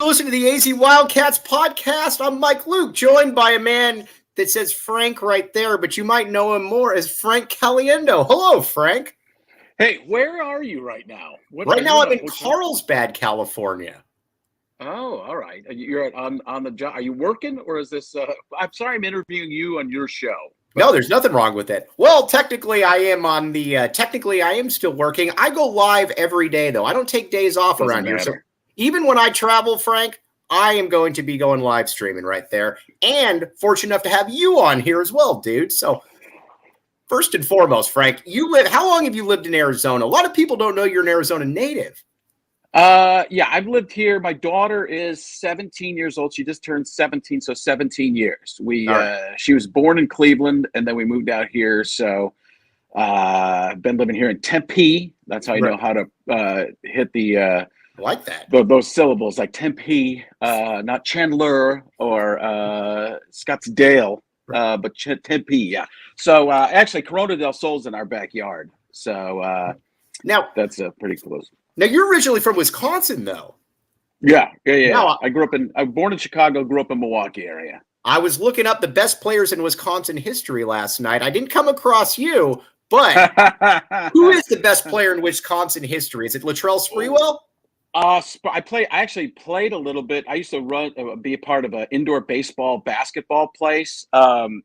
Listen to the AZ Wildcats podcast. I'm Mike Luke, joined by a man that says Frank right there, but you might know him more as Frank Caliendo. Hello, Frank. Hey, where are you right now? Right now, I'm in Carlsbad, California. Oh, all right. You're on the job. Are you working, or is this? I'm sorry, I'm interviewing you on your show. No, there's nothing wrong with it. Well, technically, I am on the. Technically, I am still working. I go live every day, though. I don't take days off around here. So even when I travel, Frank, I am going to be going live streaming right there. And fortunate enough to have you on here as well, dude. So first and foremost, Frank, how long have you lived in Arizona? A lot of people don't know you're an Arizona native. Yeah, I've lived here. My daughter is 17 years old. She just turned 17, so 17 years. She was born in Cleveland, and then we moved out here. So I've been living here in Tempe. That's how you know how to hit the I like that. Those syllables, like Tempe, not Chandler or Scottsdale, but Tempe. Yeah. So actually, Corona del Sol's in our backyard. So now that's pretty close. Now you're originally from Wisconsin, though. Yeah. Now, I was born in Chicago, grew up in Milwaukee area. I was looking up the best players in Wisconsin history last night. I didn't come across you, but who is the best player in Wisconsin history? Is it Latrell Sprewell? I actually played a little bit. I used to be a part of an indoor basketball place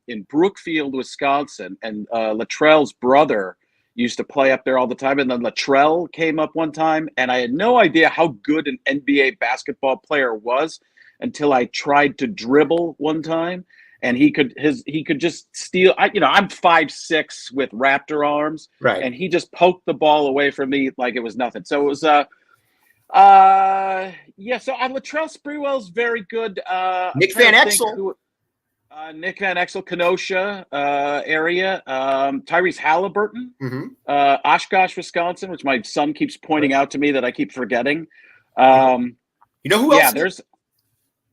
in Brookfield, Wisconsin, and Latrell's brother used to play up there all the time. And then Latrell came up one time, and I had no idea how good an NBA basketball player was until I tried to dribble one time, and he could just steal. I'm 5'6" with raptor arms, right? And he just poked the ball away from me like it was nothing. So it was So Latrell Sprewell's very good. Nick Van Exel. Nick Van Exel, Kenosha area. Tyrese Halliburton, Oshkosh, Wisconsin, which my son keeps pointing out to me that I keep forgetting. You know who else? Yeah,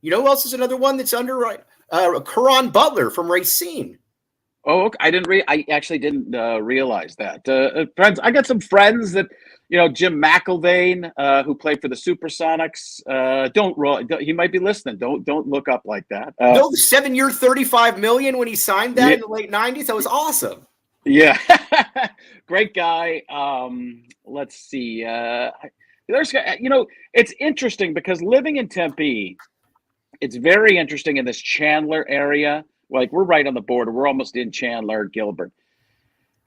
You know who else is another one that's under Caron Butler from Racine. Oh, okay. I actually didn't realize that. Friends, I got some friends that. Jim McIlvaine, who played for the Supersonics. He might be listening. Don't look up like that. No, the 7-year, $35 million when he signed that in the late '90s. That was awesome. Yeah, great guy. Let's see. It's interesting because living in Tempe, it's very interesting in this Chandler area. Like we're right on the border. We're almost in Chandler, Gilbert.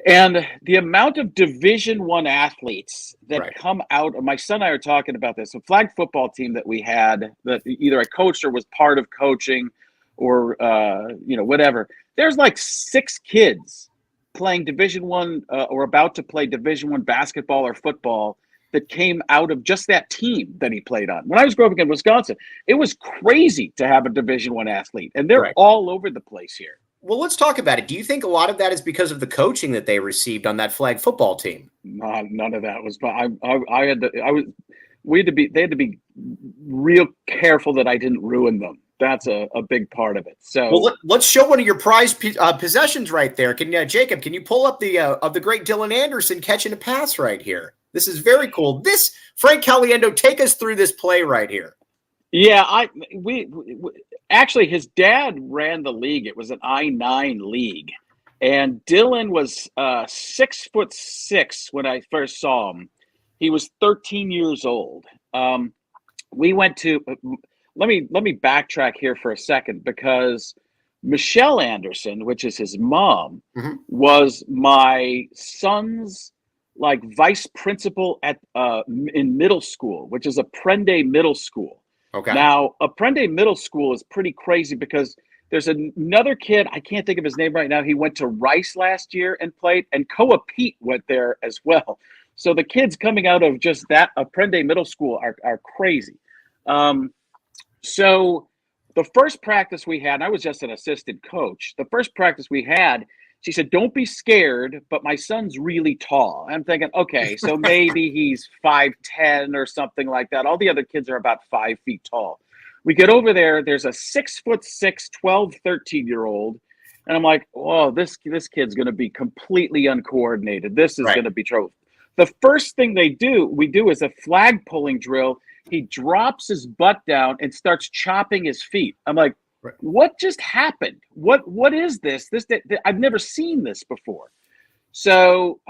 And the amount of Division I athletes that come out of my son and I are talking about this, a flag football team that we had that either I coached or was part of coaching or, whatever. There's like 6 kids playing Division I or about to play Division I basketball or football that came out of just that team that he played on. When I was growing up in Wisconsin, it was crazy to have a Division I athlete, and they're all over the place here. Well, let's talk about it. Do you think a lot of that is because of the coaching that they received on that flag football team? None of that was. They had to be real careful that I didn't ruin them. That's a big part of it. So, well, let's show one of your prized possessions right there. Jacob? Can you pull up the of the great Dylan Anderson catching a pass right here? This is very cool. This Frank Caliendo, take us through this play right here. Yeah, we actually, his dad ran the league. It was an I-9 league, and Dylan was 6'6" when I first saw him. He was 13 years old. We went to. Let me backtrack here for a second because Michelle Anderson, which is his mom, was my son's vice principal at in middle school, which is Apprende Middle School. Okay. Now, Apprende Middle School is pretty crazy because there's another kid, I can't think of his name right now. He went to Rice last year and played, and Koa Pete went there as well. So the kids coming out of just that Apprende Middle School are crazy. So the first practice we had, and I was just an assistant coach, the first practice we had, she said, "Don't be scared, but my son's really tall." I'm thinking, okay, so maybe he's 5'10" or something like that. All the other kids are about 5 feet tall. We get over there, there's a 6'6", 12, 13-year-old, and I'm like, oh, this kid's going to be completely uncoordinated. This is going to be trouble. The first thing we do is a flag pulling drill. he drops his butt down and starts chopping his feet. I'm like, Right. what just happened? What is this? I've never seen this before. So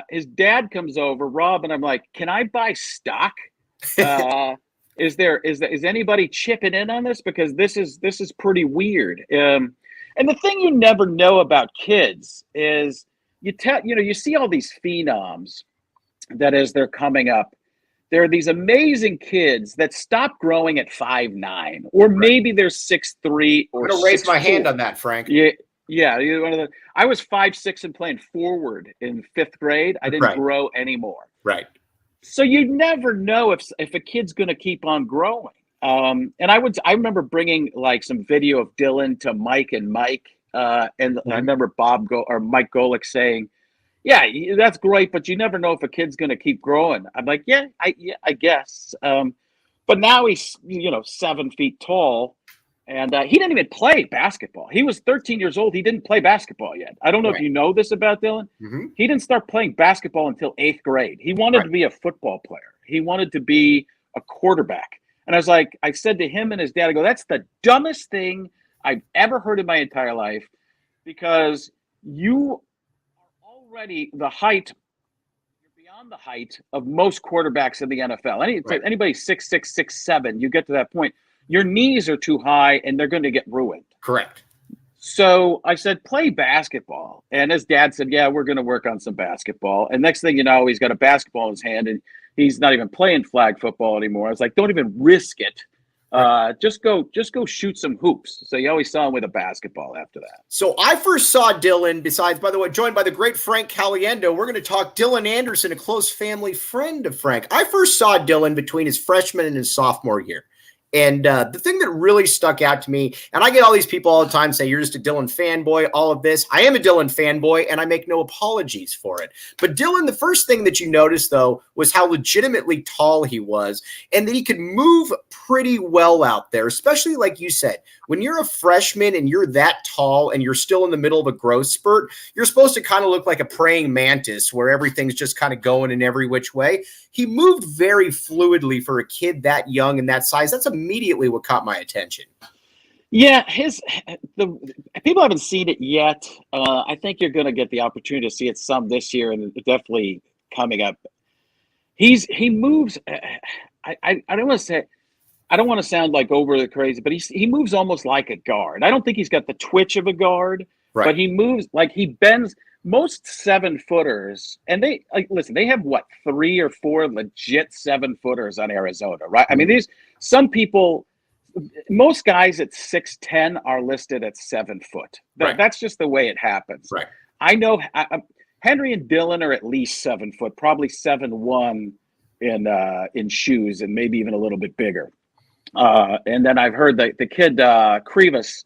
his dad comes over, Rob, and I'm like, can I buy stock? Is anybody chipping in on this? Because this is pretty weird. And the thing you never know about kids is you see all these phenoms that as they're coming up, there are these amazing kids that stop growing at 5'9", or maybe they're 6'3" or 6'4". I'm going to raise my hand on that, Frank. Yeah. I was 5'6" and playing forward in 5th grade. I didn't grow anymore. Right. So you never know if a kid's going to keep on growing. And I remember bringing like some video of Dylan to Mike and Mike, and I remember Mike Golick saying, yeah, that's great, but you never know if a kid's going to keep growing. I'm like, I guess. But now he's 7 feet tall, and he didn't even play basketball. He was 13 years old. He didn't play basketball yet. I don't know if you know this about Dylan. Mm-hmm. He didn't start playing basketball until 8th grade. He wanted to be a football player. He wanted to be a quarterback. And I said to him and his dad, I go, that's the dumbest thing I've ever heard in my entire life, because you already you're beyond the height of most quarterbacks in the NFL. Anybody 6'6", 6'7", you get to that point, your knees are too high and they're going to get ruined. Correct. So I said, play basketball. And his dad said, yeah, we're going to work on some basketball. And next thing you know, he's got a basketball in his hand and he's not even playing flag football anymore. I was like, don't even risk it. Just go shoot some hoops. So you always saw him with a basketball after that. So I first saw Dylan, besides, by the way, joined by the great Frank Caliendo. We're going to talk Dylan Anderson, a close family friend of Frank. I first saw Dylan between his freshman and his sophomore year. And the thing that really stuck out to me, and I get all these people all the time say, you're just a Dylan fanboy, all of this. I am a Dylan fanboy, and I make no apologies for it. But Dylan, the first thing that you noticed, though, was how legitimately tall he was, and that he could move pretty well out there, especially like you said. When you're a freshman and you're that tall and you're still in the middle of a growth spurt, you're supposed to kind of look like a praying mantis where everything's just kind of going in every which way. He moved very fluidly for a kid that young and that size. That's immediately what caught my attention. Yeah, the people haven't seen it yet. I think you're going to get the opportunity to see it some this year, and definitely coming up. He moves. I don't want to say. I don't want to sound like over the crazy, but he moves almost like a guard. I don't think he's got the twitch of a guard, but he moves like he bends. Most 7-footers, and they have what, 3 or 4 legit 7-footers on Arizona, right? I mean, most guys at 6'10" are listed at 7 foot. That's just the way it happens. Right. I know Henry and Dylan are at least 7 foot, probably 7'1" in shoes, and maybe even a little bit bigger. And then I've heard that the kid Krivas,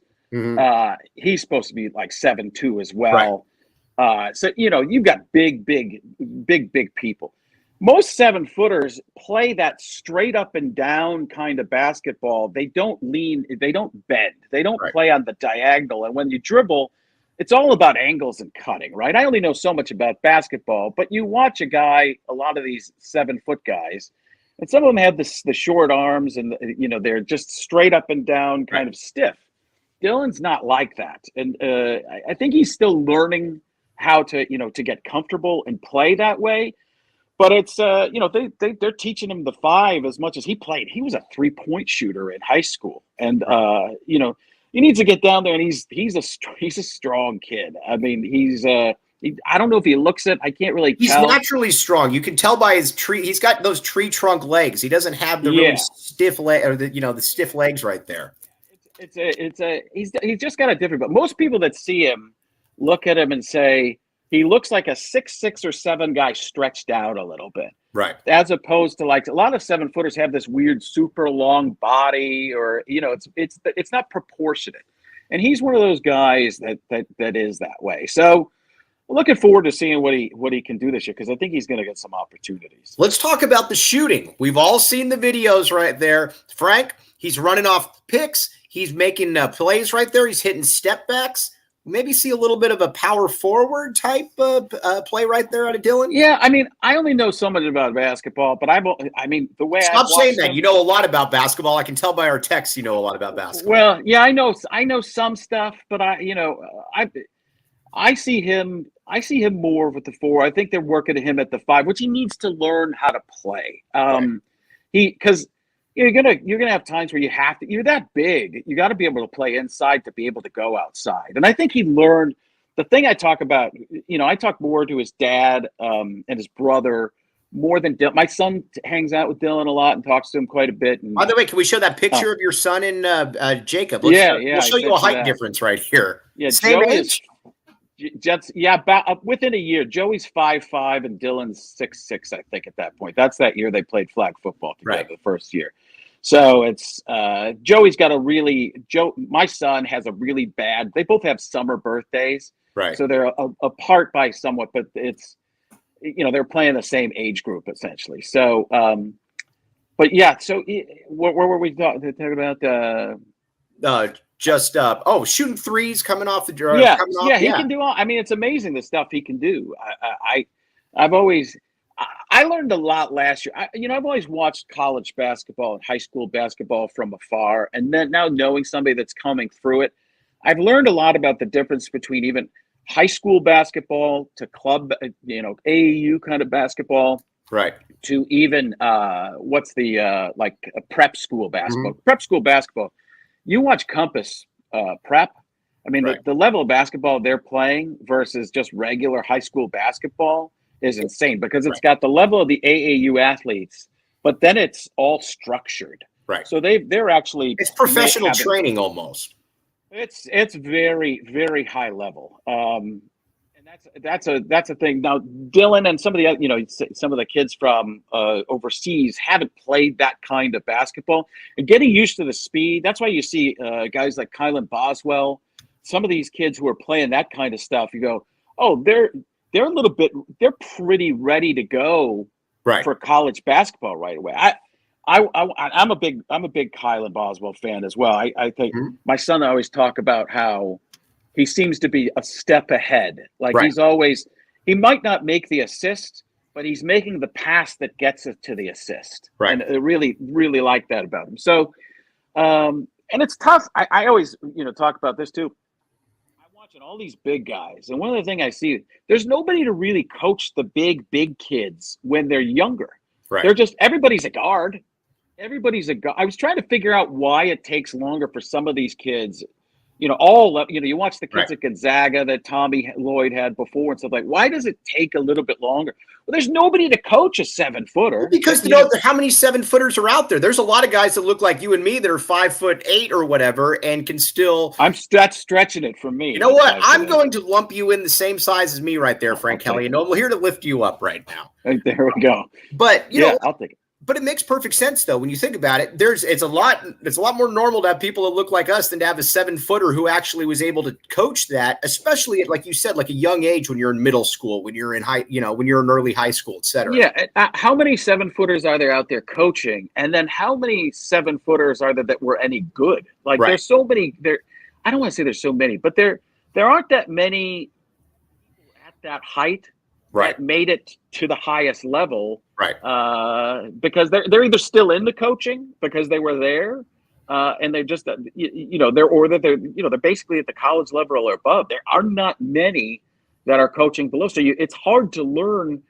he's supposed to be like 7'2" as well. Right. So, you've got big people. Most 7-footers play that straight up and down kind of basketball. They don't lean, they don't bend, they don't play on the diagonal. And when you dribble, it's all about angles and cutting, right? I only know so much about basketball, but you watch a lot of these 7-foot guys, and some of them have the short arms and, they're just straight up and down kind of stiff. Dylan's not like that. And I think he's still learning how to get comfortable and play that way. But it's they're teaching him the 5 as much as he played. He was a 3-point shooter in high school, and he needs to get down there. And he's a strong kid. I mean, I don't know if he looks it. I can't really tell. He's naturally strong. You can tell by his tree. He's got those tree trunk legs. He doesn't have the really stiff leg or the stiff legs right there. He's just got a different. But most people that see him look at him and say he looks like a 6'6" or 7 guy stretched out a little bit, right? As opposed to like a lot of 7-footers have this weird super long body, or it's not proportionate. And he's one of those guys that is that way. So looking forward to seeing what he can do this year, because I think he's going to get some opportunities. Let's talk about the shooting. We've all seen the videos right there. Frank, he's running off picks. He's making plays right there. He's hitting step backs. maybe see a little bit of a power forward type play right there out of Dylan? Yeah, I mean, I only know so much about basketball, but I mean, the way Stop saying that. You know a lot about basketball. I can tell by our texts you know a lot about basketball. Well, yeah, I know some stuff, but I see him more with the 4. I think they're working him at the 5, which he needs to learn how to play. Because you're gonna have times where you're that big. You got to be able to play inside to be able to go outside. And I think he learned the thing I talk about. I talk more to his dad and his brother more than Dylan. My son hangs out with Dylan a lot and talks to him quite a bit. And, by the way, can we show that picture of your son and Jacob? We'll show you a height difference right here. Yeah, same age. Within a year, Joey's 5'5" and Dylan's 6'6", I think, at that point. That's that year they played flag football together, the first year. So it's Joey's got my son has a really bad, they both have summer birthdays. Right. So they're apart by somewhat, but it's, they're playing the same age group essentially. So, but yeah, so where were we talking about? Shooting threes coming off the draw. He can do all. I mean, it's amazing the stuff he can do. I learned a lot last year. I've always watched college basketball and high school basketball from afar, and then now knowing somebody that's coming through it, I've learned a lot about the difference between even high school basketball to club, AAU kind of basketball, right? To even what's the like a prep school basketball? Mm-hmm. Prep school basketball. You watch Compass prep. I mean, the level of basketball they're playing versus just regular high school basketball is insane because it's got the level of the AAU athletes, but then it's all structured. Right. So they're actually it's professional training almost. It's very, very high level. And that's a thing. Now, Dylan and some of the kids from overseas haven't played that kind of basketball and getting used to the speed. That's why you see guys like Kylan Boswell, some of these kids who are playing that kind of stuff. You go, oh, they're pretty ready to go for college basketball right away. I'm a big Kylan Boswell fan as well. I think my son and I always talk about how he seems to be a step ahead. Like he might not make the assist, but he's making the pass that gets it to the assist. Right. And I really, really like that about him. So, and it's tough. I always, talk about this too. I'm watching all these big guys. And one of the things I see, there's nobody to really coach the big kids when they're younger. Right. They're just, everybody's a guard. I was trying to figure out why it takes longer for some of these kids. You watch the kids at Gonzaga that Tommy Lloyd had before and stuff like, why does it take a little bit longer? Well, there's nobody to coach a 7-footer. Because how many 7-footers are out there? There's a lot of guys that look like you and me that are 5'8" or whatever and can still. That's stretching it from me. You know what? I'm going to lump you in the same size as me right there, Frank Caliendo. We're here to lift you up right now. There we go. But I'll take it. But it makes perfect sense, though, when you think about it. It's a lot more normal to have people that look like us than to have a 7-footer who actually was able to coach that, especially at, like you said, like a young age when you're in middle school, when you're in when you're in early high school, et cetera. Yeah. How many 7-footers are there out there coaching? And then how many 7-footers are there that were any good? Like there's so many there. I don't want to say there's so many, but there aren't that many at that height. That made it to the highest level, because they're either still into coaching because they were there, and they're just they're basically at the college level or above. There are not many that are coaching below, so it's hard to learn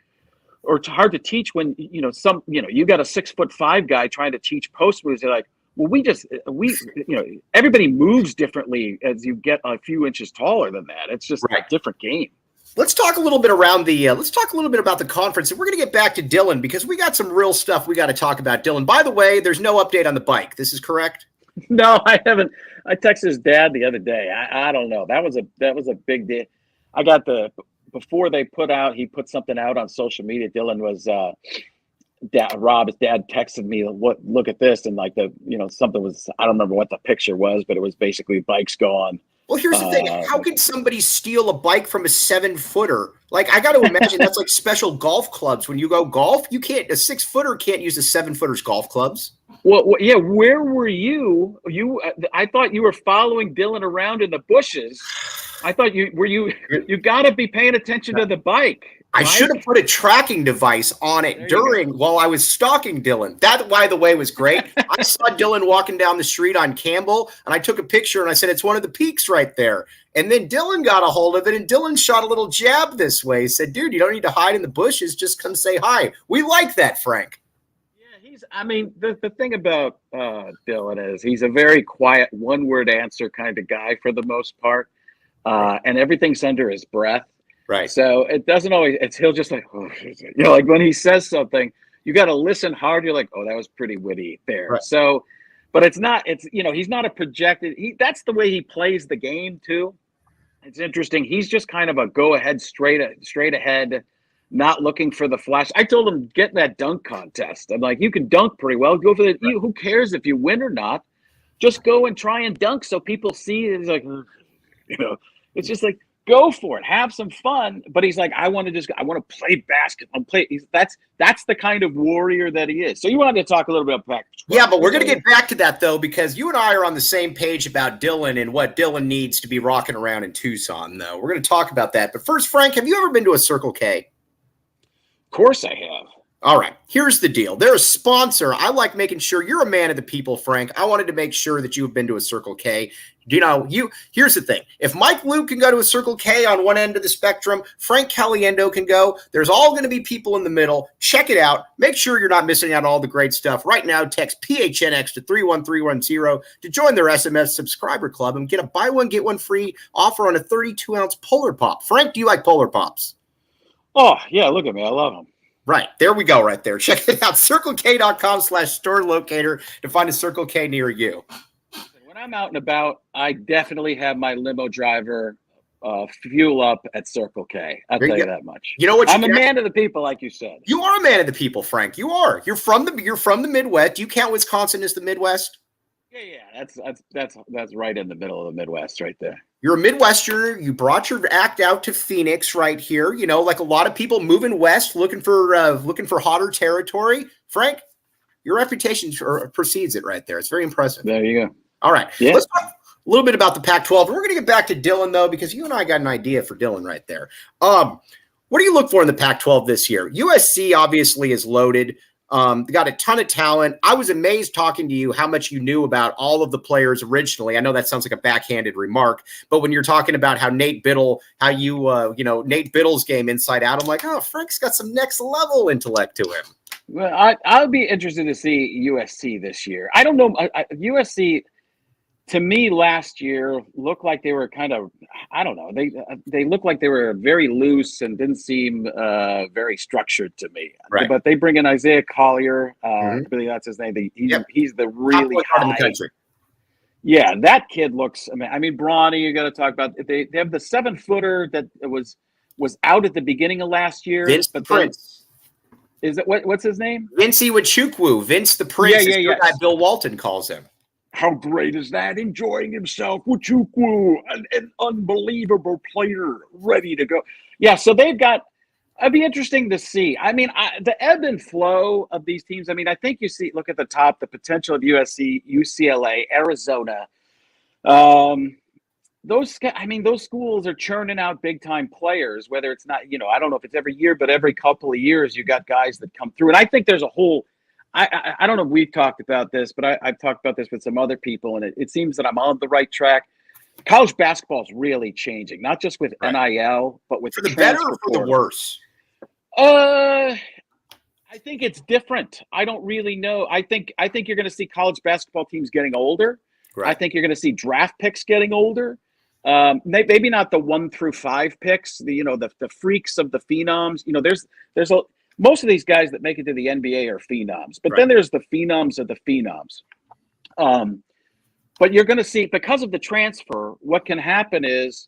or it's hard to teach when you got a 6'5" guy trying to teach post moves. They're like, well, everybody moves differently as you get a few inches taller than that. It's just a different game. Let's talk a little bit about the conference, and we're going to get back to Dylan because we got some real stuff we got to talk about. Dylan, by the way, there's no update on the bike. This is correct? No, I haven't. I texted his dad the other day. I don't know. That was a big deal. I got before he put something out on social media. Dylan was Rob's dad texted me, look at this, and something was, I don't remember what the picture was, but it was basically bikes gone. Well, here's the thing. How could somebody steal a bike from a 7-footer? Like, I got to imagine that's like special golf clubs. When you go golf, a 6-footer can't use a 7-footer's golf clubs. Well, yeah. Where were you? I thought you were following Dylan around in the bushes I thought you got to be paying attention to the bike. I should have put a tracking device on it while I was stalking Dylan. That, by the way, was great. I saw Dylan walking down the street on Campbell, and I took a picture, and I said, it's one of the peaks right there. And then Dylan got a hold of it, and Dylan shot a little jab this way. He said, dude, you don't need to hide in the bushes. Just come say hi. We like that, Frank. Yeah, the thing about Dylan is he's a very quiet, one-word answer kind of guy for the most part, and everything's under his breath. Right. So it doesn't always, he'll just like, oh, like when he says something, you got to listen hard. You're like, oh, that was pretty witty there. Right. So, but he's not a projected, that's the way he plays the game too. It's interesting. He's just kind of a go ahead, straight ahead, not looking for the flash. I told him, get in that dunk contest. I'm like, you can dunk pretty well. Go for who cares if you win or not? Just go and try and dunk so people see it. It's like, it's just like, go for it, have some fun. But he's like, I want to play basketball. That's the kind of warrior that he is. So you wanted to talk a little bit about Pac-12. Yeah, but we're going to get back to that though, because you and I are on the same page about Dylan and what Dylan needs to be rocking around in Tucson. Though we're going to talk about that. But first, Frank, have you ever been to a Circle K? Of course, I have. All right, here's the deal. They're a sponsor. I like making sure you're a man of the people, Frank. I wanted to make sure that you've been to a Circle K. Here's the thing. If Mike Luke can go to a Circle K on one end of the spectrum, Frank Caliendo can go. There's all going to be people in the middle. Check it out. Make sure you're not missing out on all the great stuff. Right now, text PHNX to 31310 to join their SMS subscriber club and get a buy one, get one free offer on a 32-ounce Polar Pop. Frank, do you like Polar Pops? Oh, yeah, look at me. I love them. Right. There we go right there. Check it out. CircleK.com/store locator to find a Circle K near you. When I'm out and about, I definitely have my limo driver fuel up at Circle K. I'll tell you that much. You know what? I'm a man of the people, like you said. You are a man of the people, Frank. You are. You're from the Midwest. Do you count Wisconsin as the Midwest? Yeah. That's right in the middle of the Midwest right there. You're a Midwesterner. You brought your act out to Phoenix right here. Like a lot of people moving west, looking for hotter territory. Frank, your reputation precedes it right there. It's very impressive. There you go. All right. Yeah. Let's talk a little bit about the Pac-12. We're going to get back to Dylan, though, because you and I got an idea for Dylan right there. What do you look for in the Pac-12 this year? USC obviously is loaded. Got a ton of talent. I was amazed talking to you how much you knew about all of the players originally. I know that sounds like a backhanded remark, but when you're talking about how Nate Biddle, Nate Biddle's game inside out, I'm like, oh, Frank's got some next level intellect to him. Well, I'll be interested to see USC this year. I don't know. USC, to me, last year looked like they were kind of, I don't know. They looked like they were very loose and didn't seem very structured to me. Right. But they bring in Isaiah Collier. I believe that's his name. He's the really high in the country. Yeah, that kid looks. I mean, Bronny. You got to talk about. They have the 7-footer that was out at the beginning of last year. Vince the Prince. Is it what's his name? Vince Iwuchukwu. Vince the Prince. Yeah, is the guy Bill Walton calls him. How great is that? Enjoying himself. Iwuchukwu, an unbelievable player, ready to go. Yeah, so they've got. It'd be interesting to see. I mean, the ebb and flow of these teams. I mean, I think look at the top, the potential of USC, UCLA, Arizona. Those schools are churning out big time players, whether it's not, I don't know if it's every year, but every couple of years, you got guys that come through. And I think there's a whole, I don't know if we've talked about this, but I've talked about this with some other people, and it seems that I'm on the right track. College basketball is really changing, not just with NIL, but with for the better or for the worse. I think it's different. I don't really know. I think you're going to see college basketball teams getting older. Right. I think you're going to see draft picks getting older. Maybe not the 1 through 5 picks. The freaks of the phenoms. There's most of these guys that make it to the NBA are phenoms, but then there's the phenoms of the phenoms. But you're going to see, because of the transfer, what can happen is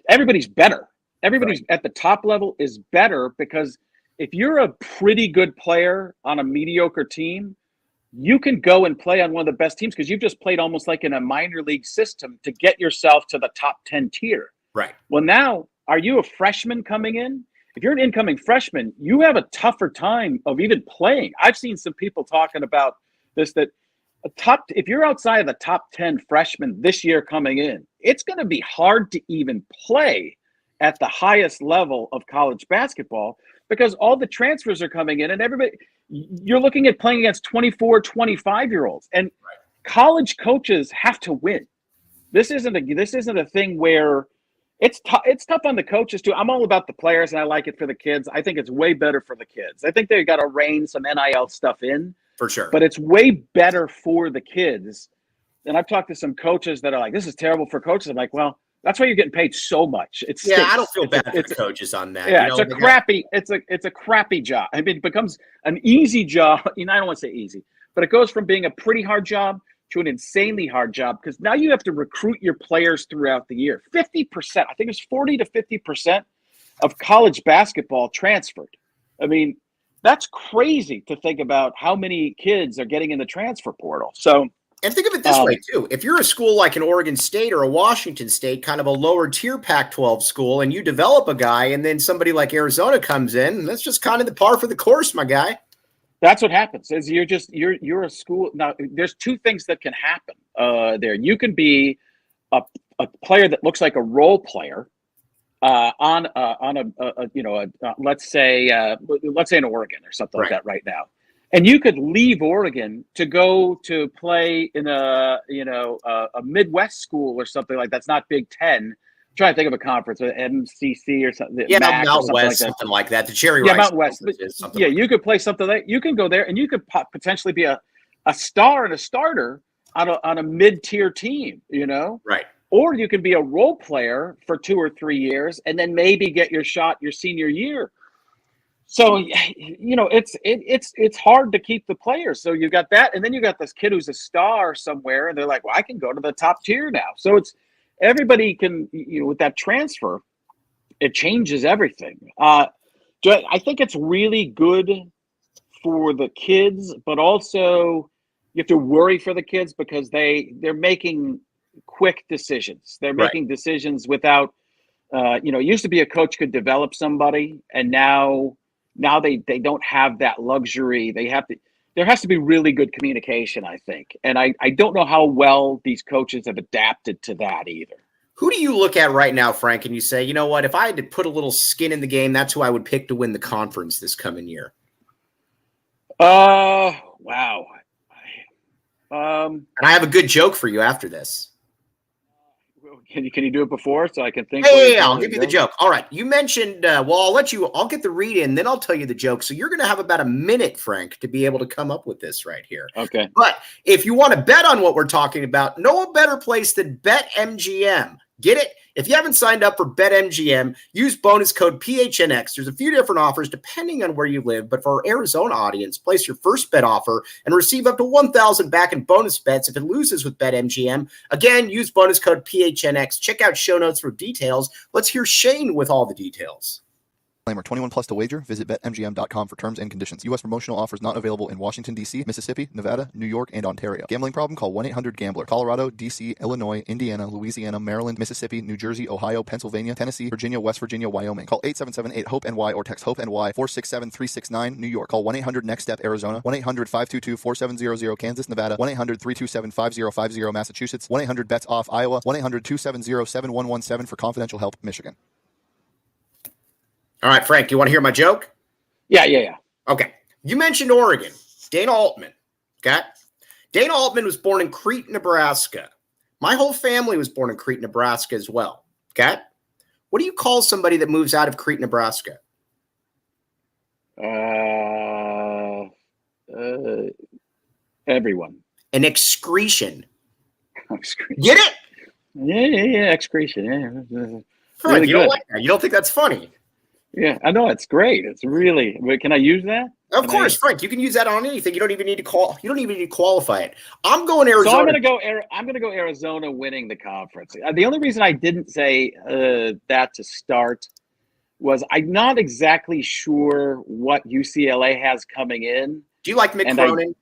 everybody's better. Everybody's at the top level is better, because if you're a pretty good player on a mediocre team, you can go and play on one of the best teams because you've just played almost like in a minor league system to get yourself to the top 10 tier. Right. Well, now, are you a freshman coming in? If you're an incoming freshman, you have a tougher time of even playing. I've seen some people talking about this, that if you're outside of the top 10 freshmen this year coming in, it's going to be hard to even play at the highest level of college basketball because all the transfers are coming in and you're looking at playing against 24, 25-year-olds, and college coaches have to win. This isn't a thing where it's tough on the coaches too. I'm all about the players and I like it for the kids. I think it's way better for the kids. I think they got to rein some NIL stuff in. For sure. But it's way better for the kids. And I've talked to some coaches that are like, this is terrible for coaches. I'm like, well, that's why you're getting paid so much. I don't feel bad for coaches on that. Yeah, it's a crappy job. I mean, it becomes an easy job. I don't want to say easy, but it goes from being a pretty hard job to an insanely hard job because now you have to recruit your players throughout the year. 50%, I think it's 40 to 50% of college basketball transferred. I mean, that's crazy to think about how many kids are getting in the transfer portal. So, and think of it this way too. If you're a school like an Oregon State or a Washington State, kind of a lower tier Pac-12 school, and you develop a guy and then somebody like Arizona comes in, that's just kind of the par for the course, my guy. That's what happens is you're a school. Now there's two things that can happen there. You can be a player that looks like a role player on let's say in Oregon or something like that right now, and you could leave Oregon to go to play in a Midwest school or something like that's not Big Ten. I'm trying to think of a conference, MCC or something. Yeah, Mountain West, something like that. The Cherry Rice. Yeah, Mountain West. Yeah, you could play something like you can go there and you could potentially be a star and a starter on a mid-tier team. Right. Or you can be a role player for 2 or 3 years and then maybe get your shot your senior year. So, it's hard to keep the players. So you got that. And then you got this kid who's a star somewhere and they're like, well, I can go to the top tier now. So everybody can, with that transfer, it changes everything. I think it's really good for the kids, but also you have to worry for the kids because they're making quick decisions. They're making decisions without, it used to be a coach could develop somebody, and now they don't have that luxury. There has to be really good communication, I think. And I don't know how well these coaches have adapted to that either. Who do you look at right now, Frank, and you say, you know what, if I had to put a little skin in the game, that's who I would pick to win the conference this coming year? Wow. And I have a good joke for you after this. Can you do it before so I can think? Yeah, I'll give you the joke. All right. You mentioned, I'll get the read in, then I'll tell you the joke. So you're going to have about a minute, Frank, to be able to come up with this right here. Okay. But if you want to bet on what we're talking about, no better place than BetMGM. Get it? If you haven't signed up for BetMGM, use bonus code PHNX. There's a few different offers depending on where you live, but for our Arizona audience, place your first bet offer and receive up to $1,000 back in bonus bets if it loses with BetMGM. Again, use bonus code PHNX. Check out show notes for details. Let's hear Shane with all the details. 21 plus to wager. Visit BetMGM.com for terms and conditions. U.S. promotional offers not available in Washington, D.C., Mississippi, Nevada, New York, and Ontario. Gambling problem? Call 1-800-GAMBLER. Colorado, D.C., Illinois, Indiana, Louisiana, Maryland, Mississippi, New Jersey, Ohio, Pennsylvania, Tennessee, Virginia, West Virginia, Wyoming. Call 877-8-HOPE-NY or text HOPE-NY 467-369, New York. Call 1-800-NEXT-STEP, Arizona. 1-800-522-4700, Kansas, Nevada. 1-800-327-5050, Massachusetts. 1-800-BETS-OFF, Iowa. 1-800-270-7117 for confidential help, Michigan. All right, Frank, you want to hear my joke? Yeah. Okay. You mentioned Oregon. Dana Altman. Okay. Dana Altman was born in Crete, Nebraska. My whole family was born in Crete, Nebraska as well. Okay. What do you call somebody that moves out of Crete, Nebraska? Everyone. An excretion. Get it? Yeah. Excretion. Yeah. Frank, really you don't like that. You don't think that's funny? Yeah, I know, it's great. It's really. Can I use that? Of course, Frank. You can use that on anything. You don't even need to qualify it. I'm going Arizona. So I'm going to go Arizona winning the conference. The only reason I didn't say that to start was I'm not exactly sure what UCLA has coming in. Do you like Mick Cronin?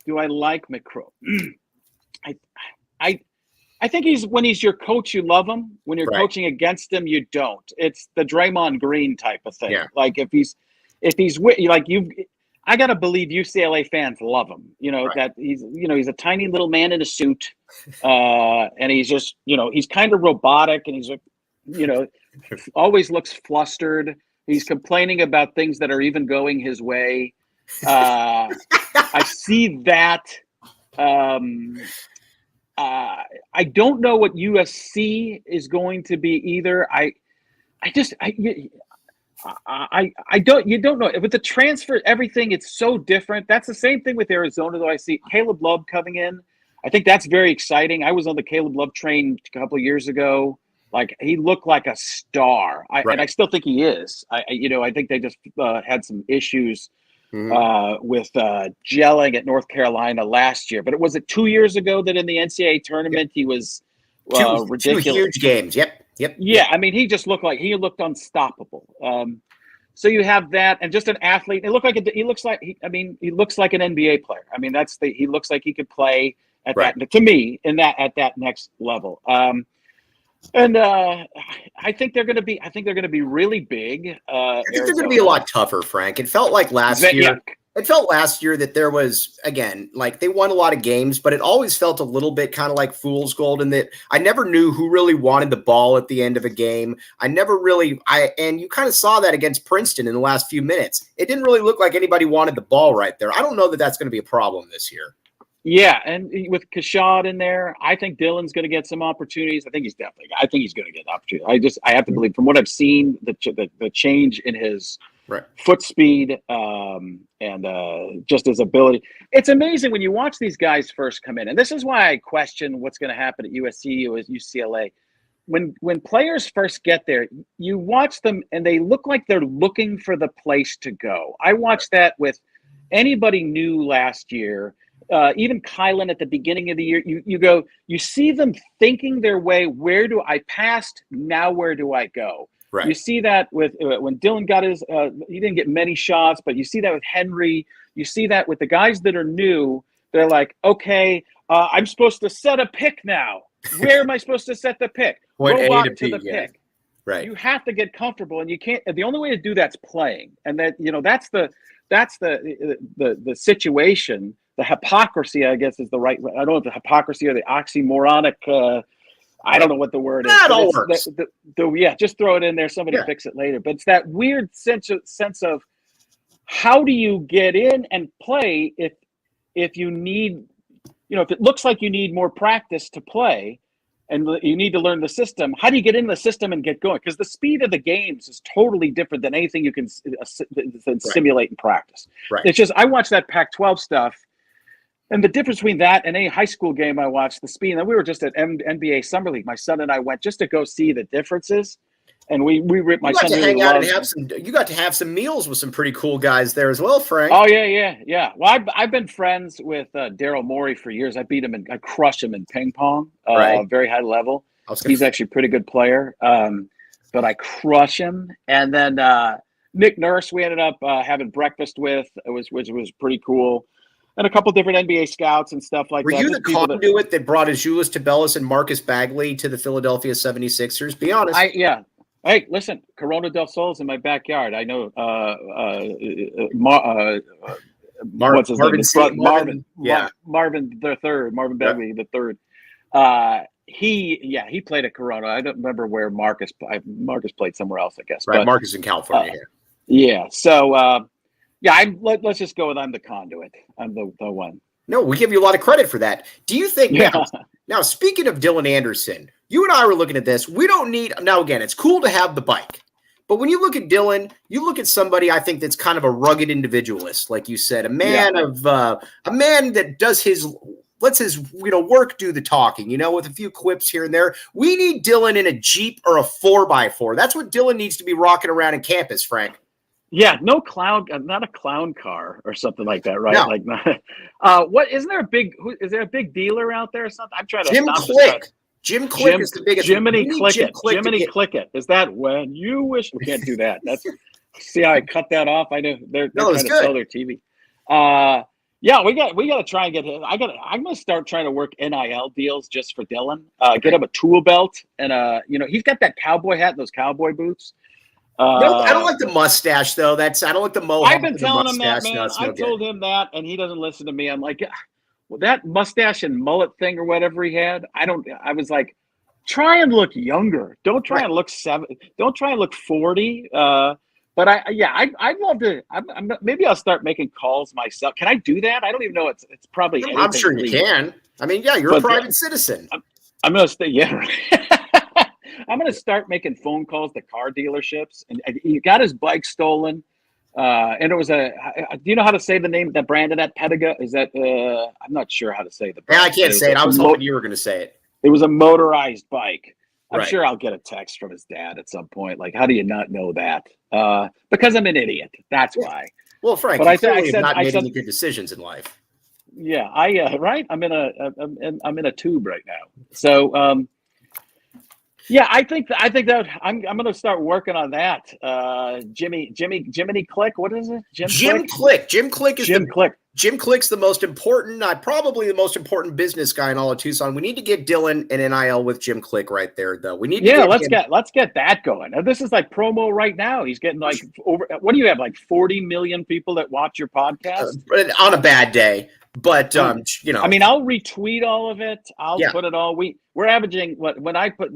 Do I like Mick Cronin? I think when he's your coach, you love him. When you're coaching against him, you don't. It's the Draymond Green type of thing. Yeah. Like if he's I got to believe UCLA fans love him. Right. That he's a tiny little man in a suit, and he's just he's kind of robotic, and he's always looks flustered. He's complaining about things that are even going his way. I see that. I don't know what USC is going to be either. You don't know with the transfer, everything. It's so different. That's the same thing with Arizona, though. I see Caleb Love coming in. I think that's very exciting. I was on the Caleb Love train a couple of years ago. Like, he looked like a star, and I still think he is. I think they just had some issues with gelling at North Carolina last year. But was it 2 years ago that in the NCAA tournament he was ridiculous? 2 huge games. Yep. Yeah, I mean, he just looked unstoppable. So you have that, and just an athlete. He looks like an NBA player. I mean, he looks like he could play at that, to me, at that next level. And I think they're going to be really big. I think they're going to be a lot tougher, Frank. It felt like last year. Yeah. It felt last year that there was, again, like they won a lot of games, but it always felt a little bit kind of like fool's gold in that I never knew who really wanted the ball at the end of a game. And you kind of saw that against Princeton in the last few minutes. It didn't really look like anybody wanted the ball right there. I don't know that that's going to be a problem this year. Yeah, and with Kashad in there, I think Dylan's going to get some opportunities. I think he's going to get an opportunity. I have to believe, from what I've seen, the change in his foot speed and just his ability. It's amazing when you watch these guys first come in, and this is why I question what's going to happen at USC or UCLA. When players first get there, you watch them and they look like they're looking for the place to go. I watched that with anybody new last year. Even Kylan at the beginning of the year, you see them thinking their way. Where do I pass? Now where do I go? Right. You see that with when Dylan got he didn't get many shots, but you see that with Henry. You see that with the guys that are new. They're like, okay, I'm supposed to set a pick now. Where am I supposed to set the pick? Point Go A to the P, pick. Right. You have to get comfortable, and you can't. The only way to do that's playing, and that's the situation. The hypocrisy, I guess, is the right. I don't know if the hypocrisy or the oxymoronic. I don't know what the word is. That all works. Just throw it in there. Somebody fix it later. But it's that weird sense of how do you get in and play if you need, if it looks like you need more practice to play, and you need to learn the system. How do you get into the system and get going? Because the speed of the games is totally different than anything you can simulate in practice. Right. It's just I watch that Pac-12 stuff. And the difference between that and any high school game I watched, the speed, and we were just at NBA Summer League. My son and I went just to go see the differences. And we ripped my son. You got to have some meals with some pretty cool guys there as well, Frank. Oh, yeah. Well, I've been friends with Daryl Morey for years. I crushed him in ping pong, very high level. He's actually a pretty good player, but I crush him. And then Nick Nurse, we ended up having breakfast with, which was pretty cool. And a couple different NBA scouts and stuff like that. Were you the conduit that brought Azuolas Tubelis and Marcus Bagley to the Philadelphia 76ers? Be honest. Hey, listen, Corona del Sol's in my backyard. I know Marvin the third, Marvin Bagley the third. He played at Corona. I don't remember where Marcus played somewhere else, I guess. Right, but, Marcus in California here. Yeah. So let's just go with I'm the conduit. I'm the one. No, we give you a lot of credit for that. Do you think now, speaking of Dylan Anderson, you and I were looking at this. We don't need – now, again, it's cool to have the bike. But when you look at Dylan, you look at somebody I think that's kind of a rugged individualist, like you said, a man that does lets his work do the talking, with a few quips here and there. We need Dylan in a Jeep or a 4x4. That's what Dylan needs to be rocking around in campus, Frank. Yeah, no clown, not a clown car or something like that, right? No. Like, what isn't there a big? Is there a big dealer out there or something? I'm trying to. Jim Click is the biggest. Jiminy Click it. Is that when you wish? We can't do that. That's see how I cut that off. I know they're trying to sell their TV. Yeah, we got to try and get him. I'm gonna start trying to work NIL deals just for Dylan. Get him a tool belt and he's got that cowboy hat and those cowboy boots. No, I don't like the mustache though. I don't like the mohawk. I've been telling him that, man. No, I told him that, and he doesn't listen to me. I'm like, well, that mustache and mullet thing or whatever he had. I was like, try and look younger. Don't try and look 40. But I'd love to. Maybe I'll start making calls myself. Can I do that? I don't even know. It's probably. I'm sure you can. I mean, yeah, you're a private citizen. I'm gonna stay. Yeah. I'm going to start making phone calls to car dealerships. And he got his bike stolen. And it was do you know how to say the name, the brand of that Pediga? Is that, I'm not sure how to say the brand. Yeah, I can't say it. I was hoping you were going to say it. It was a motorized bike. I'm sure I'll get a text from his dad at some point. Like, how do you not know that? Because I'm an idiot. That's why. Well, Frank, but I said not made any good decisions in life. Yeah, right. I'm in a tube right now. So, yeah, I think that I'm going to start working on that. Jiminy Click. What is it? Jim Click. Jim Click's the most important, probably the most important business guy in all of Tucson. We need to get Dylan an NIL with Jim Click right there, though. We need to let's get that going. Now, this is like promo right now. He's getting like over. What do you have? Like 40 million people that watch your podcast on a bad day. But you know, I mean, I'll retweet all of it. I'll put it all. We're averaging when I put.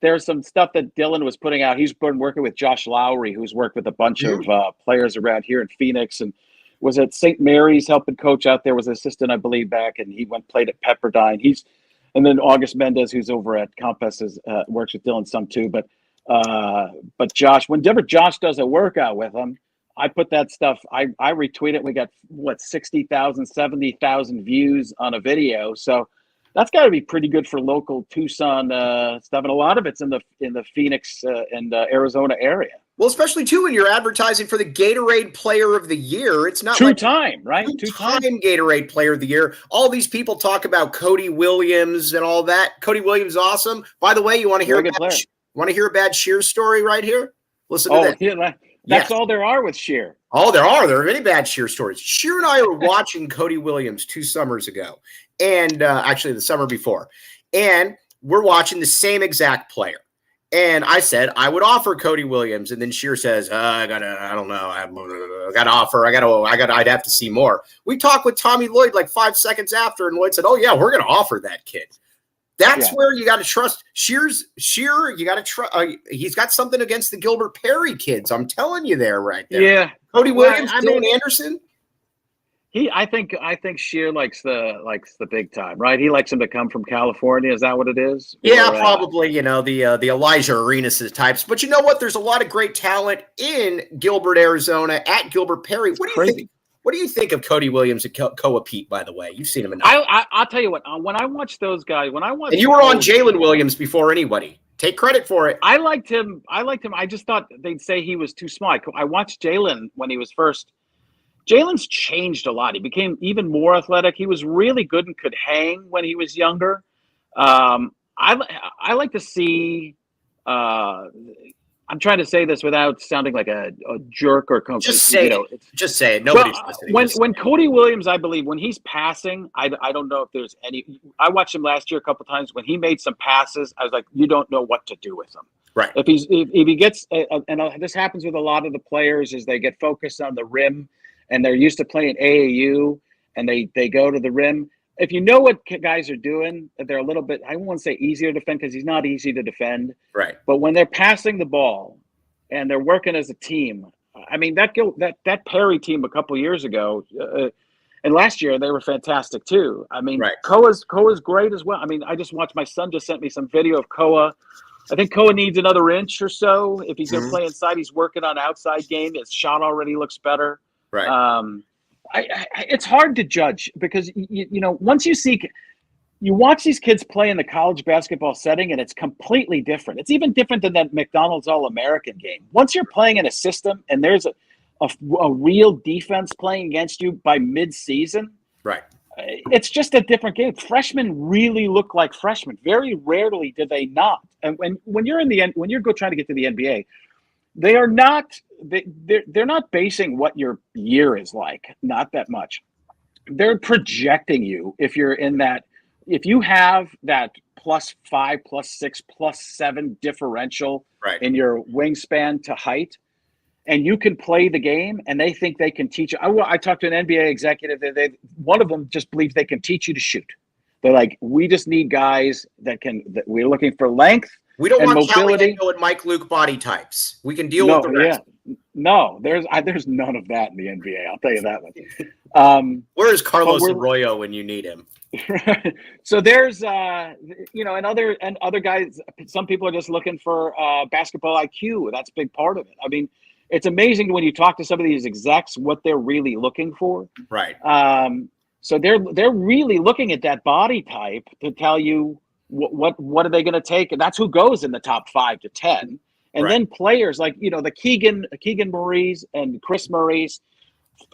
There's some stuff that Dylan was putting out. He's been working with Josh Lowry, who's worked with a bunch of players around here in Phoenix, and was at St. Mary's helping coach out there. Was an assistant, I believe, back, and he played at Pepperdine. And then August Mendez, who's over at Compass, works with Dylan some too. But Josh, whenever Josh does a workout with him, I put that stuff. I retweet it. We got 60,000, 70,000 views on a video. So. That's got to be pretty good for local Tucson stuff, and a lot of it's in the Phoenix and Arizona area. Well, especially too when you're advertising for the Gatorade Player of the Year, it's not two-time, right? Two-time Gatorade Player of the Year. All these people talk about Cody Williams and all that. Cody Williams, awesome. By the way, you want to hear a bad Shear story right here? Listen to that. Yeah, that's all there are with Shear. Oh, there are many bad Shear stories. Shear and I were watching Cody Williams 2 summers ago. And actually the summer before. And we're watching the same exact player. And I said, I would offer Cody Williams. And then Shear says, I got to offer. I'd have to see more. We talked with Tommy Lloyd like 5 seconds after. And Lloyd said, oh yeah, we're going to offer that kid. That's where you got to trust Shear. You got to trust. He's got something against the Gilbert Perry kids. I'm telling you right there. Yeah. Cody Williams, Dylan Anderson. I think Shear likes the big time, right? He likes him to come from California. Is that what it is? Yeah, probably. The Elijah Arenas types. But you know what? There's a lot of great talent in Gilbert, Arizona, at Gilbert Perry. What do you think? What do you think of Cody Williams and Koa Pete? By the way, you've seen him enough. I'll tell you what. When I watch those guys, and you were on Jalen Williams before anybody. Take credit for it. I liked him. I just thought they'd say he was too small. I watched Jalen when he was first. Jalen's changed a lot. He became even more athletic. He was really good and could hang when he was younger. I like to see. I'm trying to say this without sounding like a jerk or just say it. Just say it. Nobody's listening. When Cody Williams, I believe, when he's passing, I don't know if there's any. I watched him last year a couple times when he made some passes. I was like, you don't know what to do with him. Right. If he gets, and this happens with a lot of the players, is they get focused on the rim. And they're used to playing AAU, and they go to the rim. If you know what guys are doing, they're a little bit, I won't say easier to defend because he's not easy to defend. Right. But when they're passing the ball and they're working as a team, I mean, that Perry team a couple years ago, and last year they were fantastic too. I mean, Koa's great as well. I mean, I just watched, my son just sent me some video of Koa. I think Koa needs another inch or so. If he's going to play inside, he's working on outside game. His shot already looks better. Right. It's hard to judge because once you watch these kids play in the college basketball setting, and it's completely different. It's even different than that McDonald's All-American game. Once you're playing in a system and there's a real defense playing against you by mid-season, right? It's just a different game. Freshmen really look like freshmen. Very rarely do they not. And when you're when you're trying to get to the NBA, they are not. They're not basing what your year is like, not that much. They're projecting you if you're in that, if you have that +5, +6, +7 differential Right. in your wingspan to height, and you can play the game, and they think they can teach you. I talked to an NBA executive. One of them just believes they can teach you to shoot. They're like, we just need guys that we're looking for length. We don't and want mobility. Caliendo and Mike Luke body types. We can deal with the rest. Yeah. No, there's none of that in the NBA. I'll tell you that one. Where is Carlos Arroyo when you need him? So there's, and other guys. Some people are just looking for basketball IQ. That's a big part of it. I mean, it's amazing when you talk to some of these execs what they're really looking for. Right. So they're really looking at that body type to tell you what are they going to take, and that's who goes in the top 5 to 10. And then players like the Keegan Murray's and Chris Murray's,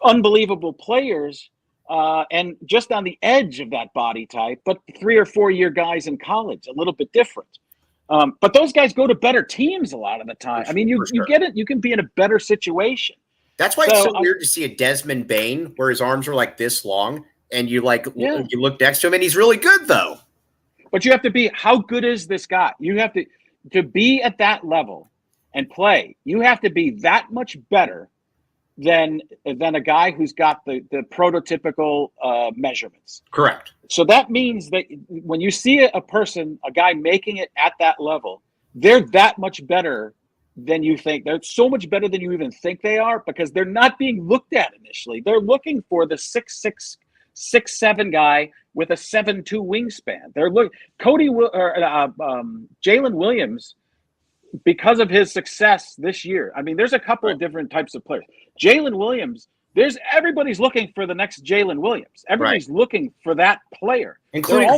unbelievable players, and just on the edge of that body type, but 3 or 4 year guys in college, a little bit different. But those guys go to better teams a lot of the time. I mean, you get it. You can be in a better situation. That's why it's so weird to see a Desmond Bane where his arms are like this long, and you look next to him, and he's really good though. But you have to be, how good is this guy? You have to be at that level and play. You have to be that much better than a guy who's got the prototypical measurements. Correct. So that means that when you see a guy making it at that level, they're that much better than you think. They're so much better than you even think they are, because they're not being looked at initially. They're looking for the 6'6", 6'7" guy with a 7'2" wingspan. They're Jalen Williams, because of his success this year. I mean, there's a couple of different types of players. Jalen Williams, everybody's looking for the next Jalen Williams. Everybody's looking for that player, including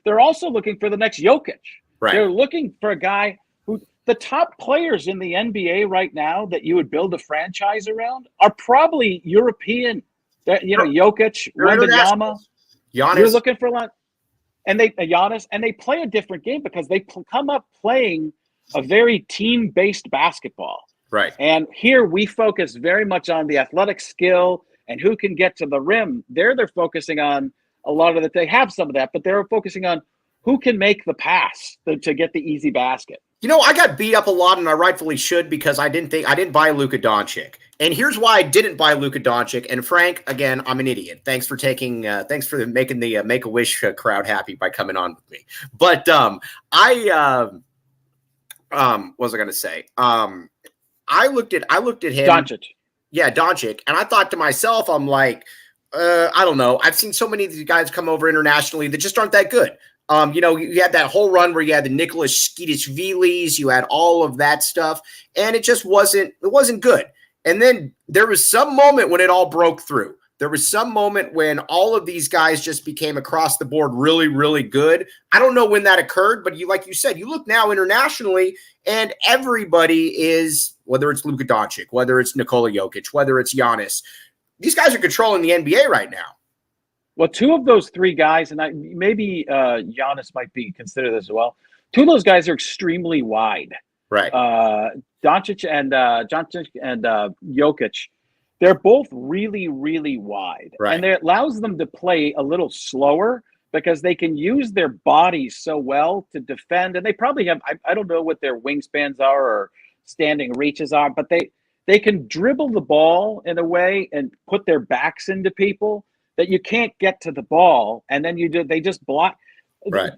they're also looking for the next Jokic. Right. They're looking for a guy who the top players in the NBA right now that you would build a franchise around are probably European. Jokic, Wembanyama. Giannis. You're looking for a lot. And Giannis, and they play a different game because they come up playing a very team-based basketball. Right. And here we focus very much on the athletic skill and who can get to the rim. They're focusing on a lot of that. They have some of that, but they're focusing on who can make the pass to get the easy basket. I got beat up a lot, and I rightfully should, because I didn't buy Luka Doncic. And here's why I didn't buy Luka Doncic. And Frank, again, I'm an idiot. Thanks for making the Make-A-Wish crowd happy by coming on with me. But what was I going to say? I looked at him. Doncic. Yeah, Doncic. And I thought to myself, I'm like, I don't know. I've seen so many of these guys come over internationally that just aren't that good. You had that whole run where you had the Nicholas Skeetish-Vilis, you had all of that stuff, and it just wasn't good. And then there was some moment when it all broke through. There was some moment when all of these guys just became across the board really, really good. I don't know when that occurred, but like you said, you look now internationally, and everybody is, whether it's Luka Doncic, whether it's Nikola Jokic, whether it's Giannis, these guys are controlling the NBA right now. Well, 2 of those 3 guys, and maybe Giannis might be considered as well. 2 of those guys are extremely wide. Right. Doncic and Jokic, they're both really, really wide. Right. And it allows them to play a little slower because they can use their bodies so well to defend. And they probably have, I don't know what their wingspans are or standing reaches are, but they can dribble the ball in a way and put their backs into people that you can't get to the ball, and then they just block. Right.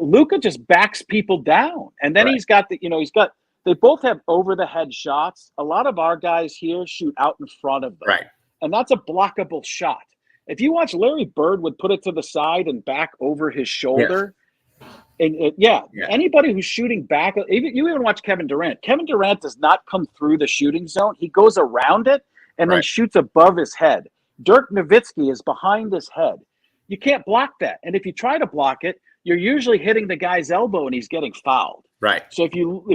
Luka just backs people down, and then he's got they both have over the head shots. A lot of our guys here shoot out in front of them, right, and that's a blockable shot. If you watch, Larry Bird would put it to the side and back over his shoulder. Yeah. Anybody who's shooting back, you even watch Kevin Durant. Kevin Durant does not come through the shooting zone. He goes around it and then shoots above his head. Dirk Nowitzki is behind his head. You can't block that. And if you try to block it, you're usually hitting the guy's elbow and he's getting fouled. Right. So if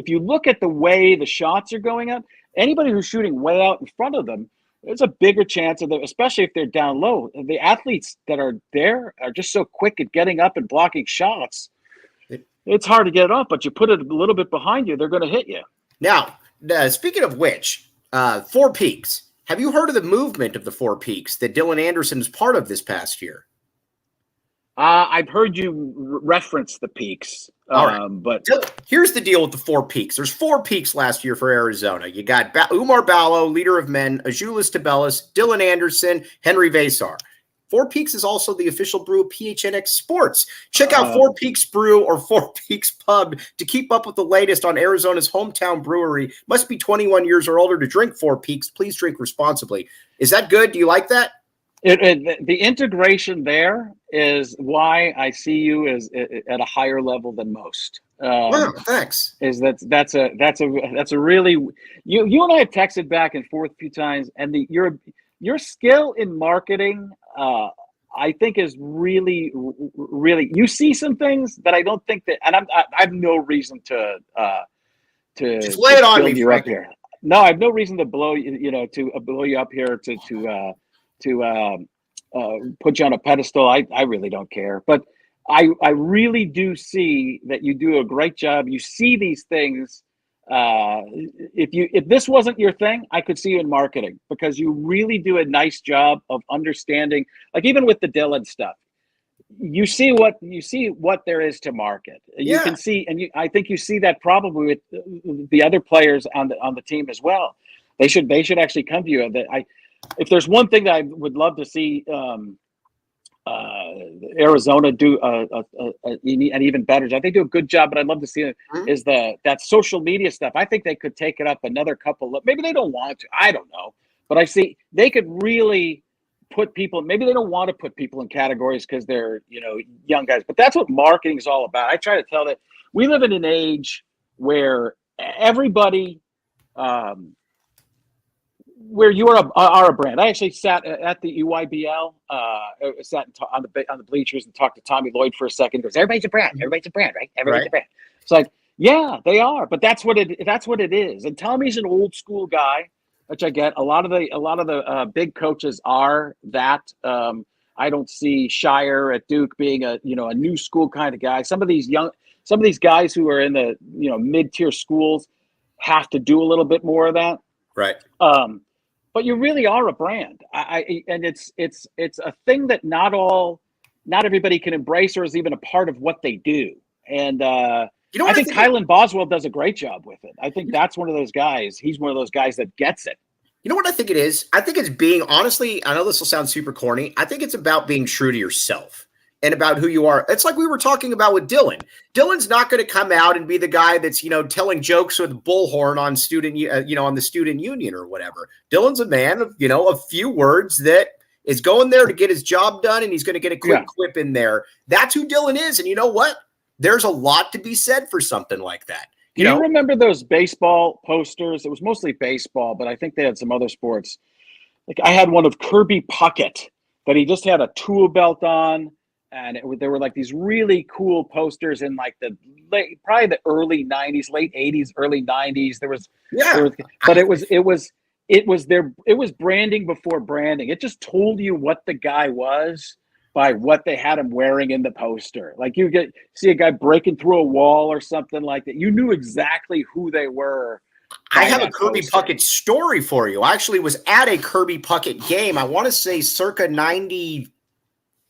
you look at the way the shots are going up, anybody who's shooting way out in front of them, there's a bigger chance of them, especially if they're down low. The athletes that are there are just so quick at getting up and blocking shots. It's hard to get it off, but you put it a little bit behind you, they're going to hit you. Now, speaking of which, 4 Peaks. Have you heard of the movement of the 4 Peaks that Dylan Anderson is part of this past year? I've heard you reference the peaks. All right. But so here's the deal with the 4 peaks. There's 4 peaks last year for Arizona. You got Umar Ballo, leader of men, Azuolas Tubelis, Dylan Anderson, Henry Vasar. 4 Peaks is also the official brew of PHNX Sports. Check out 4 Peaks Brew or 4 Peaks Pub to keep up with the latest on Arizona's hometown brewery. Must be 21 years or older to drink 4 Peaks. Please drink responsibly. Is that good? Do you like that? The integration there is why I see you as at a higher level than most. Wow, thanks. Is that's a really you and I have texted back and forth a few times, and your skill in marketing, I think, is really you see some things that I don't think that, and I have no reason to just lay it on me, you Frank. up here. No, I have no reason to blow you up here to put you on a pedestal. I really don't care, but I really do see that you do a great job. You see these things. If this wasn't your thing, I could see you in marketing, because you really do a nice job of understanding, like even with the Dylan stuff, you see what there is to market. Yeah. You can see, and I think you see that probably with the other players on the team as well. They should actually come to you. If there's one thing that I would love to see Arizona do an even better job. They do a good job, but I'd love to see it, is that social media stuff. I think they could take it up another couple. Maybe they don't want to. I don't know, but I see they could really put people. Maybe they don't want to put people in categories because they're young guys. But that's what marketing is all about. I try to tell that we live in an age where everybody. Where you are a brand. I actually sat at the EYBL, sat on the bleachers and talked to Tommy Lloyd for a second. He goes, "Everybody's a brand. Everybody's a brand, right? Everybody's a brand." It's like, yeah, they are, but that's what it is. And Tommy's an old school guy, which I get. A lot of the big coaches are that. I don't see Shire at Duke being a new school kind of guy. Some of these guys who are in the mid-tier schools have to do a little bit more of that. Right. But you really are a brand. And it's a thing that not everybody can embrace or is even a part of what they do. And I think Kylan Boswell does a great job with it. I think that's one of those guys. He's one of those guys that gets it. You know what I think it is? I think it's being, honestly, I know this will sound super corny. I think it's about being true to yourself and about who you are. It's like we were talking about with Dylan. Dylan's not going to come out and be the guy that's, telling jokes with bullhorn on on the student union or whatever. Dylan's a man of, a few words that is going there to get his job done, and he's going to get a quick quip in there. That's who Dylan is. And you know what? There's a lot to be said for something like that. Do you remember those baseball posters? It was mostly baseball, but I think they had some other sports. Like I had one of Kirby Puckett that he just had a tool belt on. And there were like these really cool posters in like probably the early 90s, late 80s, early 90s. It was branding before branding. It just told you what the guy was by what they had him wearing in the poster. Like you see a guy breaking through a wall or something like that. You knew exactly who they were. I have a Kirby Puckett story for you. I actually was at a Kirby Puckett game. I want to say circa 90.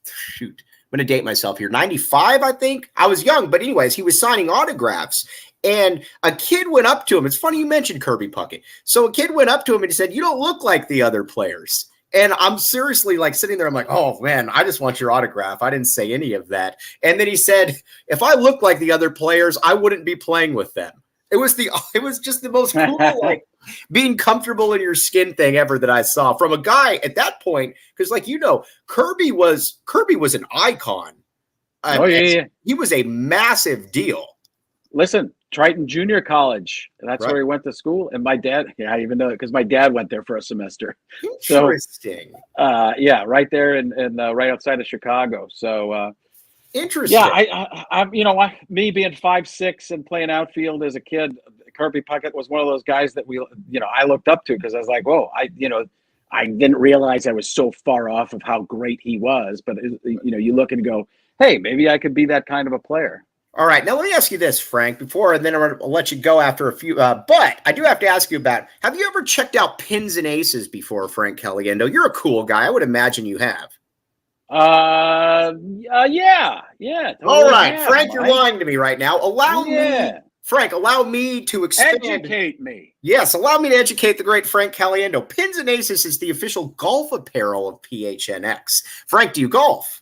Shoot. I'm going to date myself here. 95, I think. I was young, but anyways, he was signing autographs. And a kid went up to him. It's funny you mentioned Kirby Puckett. So a kid went up to him and he said, "You don't look like the other players." And I'm seriously like sitting there. I'm like, "Oh, man, I just want your autograph." I didn't say any of that. And then he said, "If I looked like the other players, I wouldn't be playing with them." It was just the most cool, like being comfortable in your skin thing ever that I saw from a guy at that point. Because, like Kirby was an icon. He was a massive deal. Listen, Triton Junior College. That's where he went to school. And my dad, I even know because my dad went there for a semester. Interesting. So, right there and right outside of Chicago. So. Interesting. Yeah, me being 5'6" and playing outfield as a kid, Kirby Puckett was one of those guys that I looked up to because I was like, whoa, I didn't realize I was so far off of how great he was. But you look and go, hey, maybe I could be that kind of a player. All right, now let me ask you this, Frank, and then I'll let you go after a few. But I do have to ask you about: have you ever checked out Pins and Aces before, Frank Caliendo? You're a cool guy. I would imagine you have. Yeah, totally. All right, have, Frank, Mike. you're lying to me right now. Allow me to expand. Educate me. Yes, allow me to educate the great Frank Caliendo. Pins and Aces is the official golf apparel of PHNX. Frank, do you golf?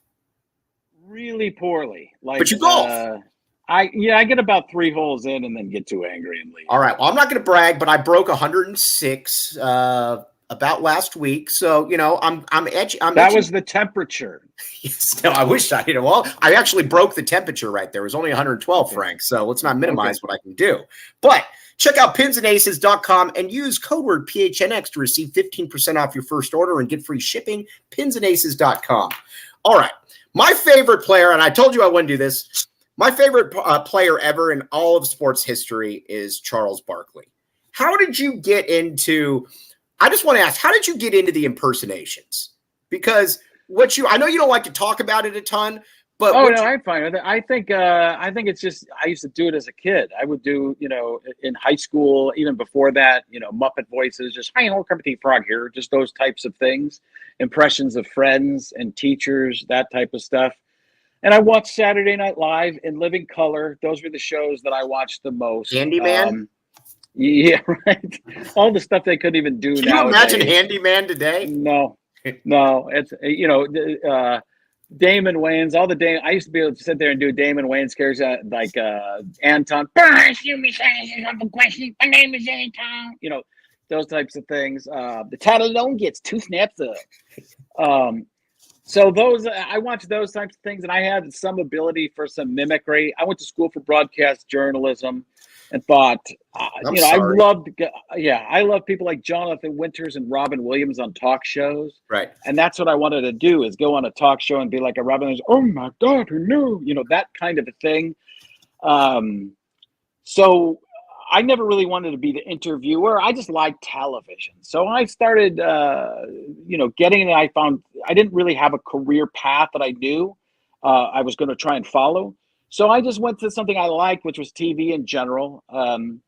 Really poorly. But you golf. I get about 3 holes in and then get too angry and leave. All right. Well, I'm not going to brag, but I broke 106 about last week. So, I'm edgy. That was the temperature. Yes. No, I wish I did. Well, I actually broke the temperature right there. It was only 112, Frank. So let's not minimize what I can do. But check out pinsandaces.com and use code word PHNX to receive 15% off your first order and get free shipping. Pinsandaces.com. All right. My favorite player, and I told you I wouldn't do this. My favorite player ever in all of sports history is Charles Barkley. How did you get into? I just want to ask, how did you get into the impersonations? Because I know you don't like to talk about it a ton, but I'm fine with it. I think it's just I used to do it as a kid. I would do in high school, even before that, Muppet voices, just hi, hello, Kermit Frog here, just those types of things, impressions of friends and teachers, that type of stuff. And I watched Saturday Night Live in living color. Those were the shows that I watched the most. Handyman? Yeah, right. All the stuff they couldn't even do now. Can you imagine Handyman today? No. It's, Damon Wayans, all the Damon. I used to be able to sit there and do Damon Wayans characters like Anton. Excuse me, sir, I have a question. My name is Anton. Those types of things. The title alone gets 2 snaps up. So I watched those types of things, and I had some ability for some mimicry. I went to school for broadcast journalism, and thought, I love people like Jonathan Winters and Robin Williams on talk shows, right? And that's what I wanted to do, is go on a talk show and be like a Robin Williams. Oh my God, who knew? That kind of a thing. So I never really wanted to be the interviewer. I just liked television. So I started, getting it. I found I didn't really have a career path that I knew I was going to try and follow. So I just went to something I liked, which was TV in general. And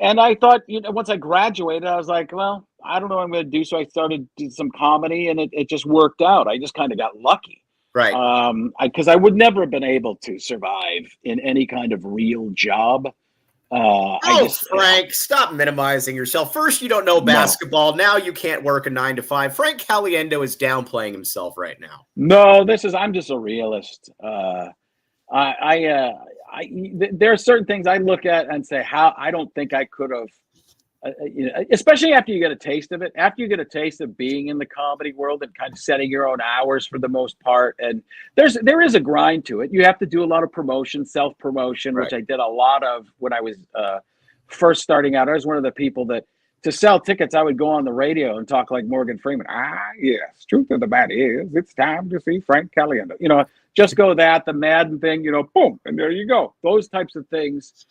I thought, once I graduated, I was like, well, I don't know what I'm going to do. So I started doing some comedy, and it just worked out. I just kind of got lucky. Right. Because I would never have been able to survive in any kind of real job. Frank, stop minimizing yourself. First, you don't know basketball. No. Now you can't work a 9 to 5. Frank Caliendo is downplaying himself right now. No, I'm just a realist. There are certain things I look at and say, how I don't think I could have, especially after you get a taste of it, after you get a taste of being in the comedy world and kind of setting your own hours for the most part. And there is a grind to it. You have to do a lot of promotion, self-promotion, right, which I did a lot of when I was first starting out. I was one of the people that, to sell tickets, I would go on the radio and talk like Morgan Freeman. Yes, truth of the matter is, it's time to see Frank Caliendo. Just go the Madden thing, boom, and there you go. Those types of things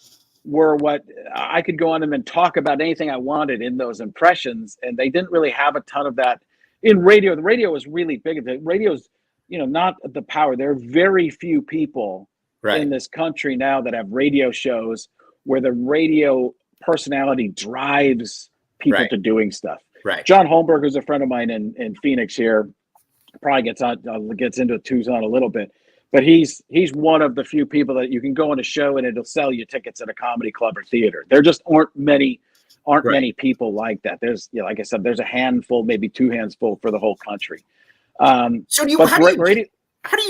were what I could go on and then talk about anything I wanted in those impressions, and they didn't really have a ton of that in radio. The radio was really big. The radio's, not the power. There are very few people in this country now that have radio shows where the radio personality drives people to doing stuff. Right. John Holmberg, who's a friend of mine in Phoenix here, probably gets into Tucson a little bit, but he's one of the few people that you can go on a show and it'll sell you tickets at a comedy club or theater. There just aren't many people like that. There's, like I said, there's a handful, maybe 2 hands full for the whole country. How do you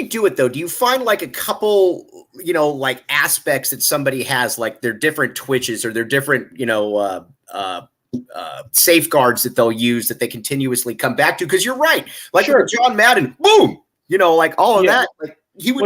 do it though? Do you find like a couple, like aspects that somebody has, like their different twitches or their different, safeguards that they'll use that they continuously come back to? Because you're right, like John Madden, boom, like all of that. Like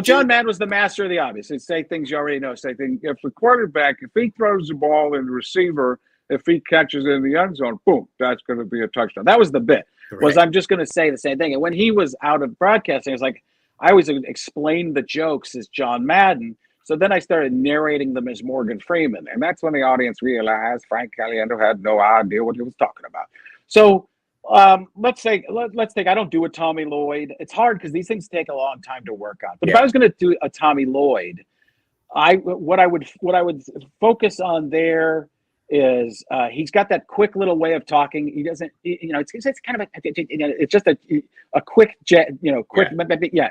John Madden was the master of the obvious. He'd say things you already know. Say things. If the quarterback, if he throws the ball in the receiver, if he catches it in the end zone, boom, that's going to be a touchdown. That was the bit. Right. Was I'm just going to say the same thing. And when he was out of broadcasting, it's like I always explained the jokes as John Madden. So then I started narrating them as Morgan Freeman. And that's when the audience realized Frank Caliendo had no idea what he was talking about. So let's take, I don't do a Tommy Lloyd. It's hard because these things take a long time to work on. But if I was going to do a Tommy Lloyd, what I would focus on there is he's got that quick little way of talking. He doesn't, it's kind of it's just a quick jet,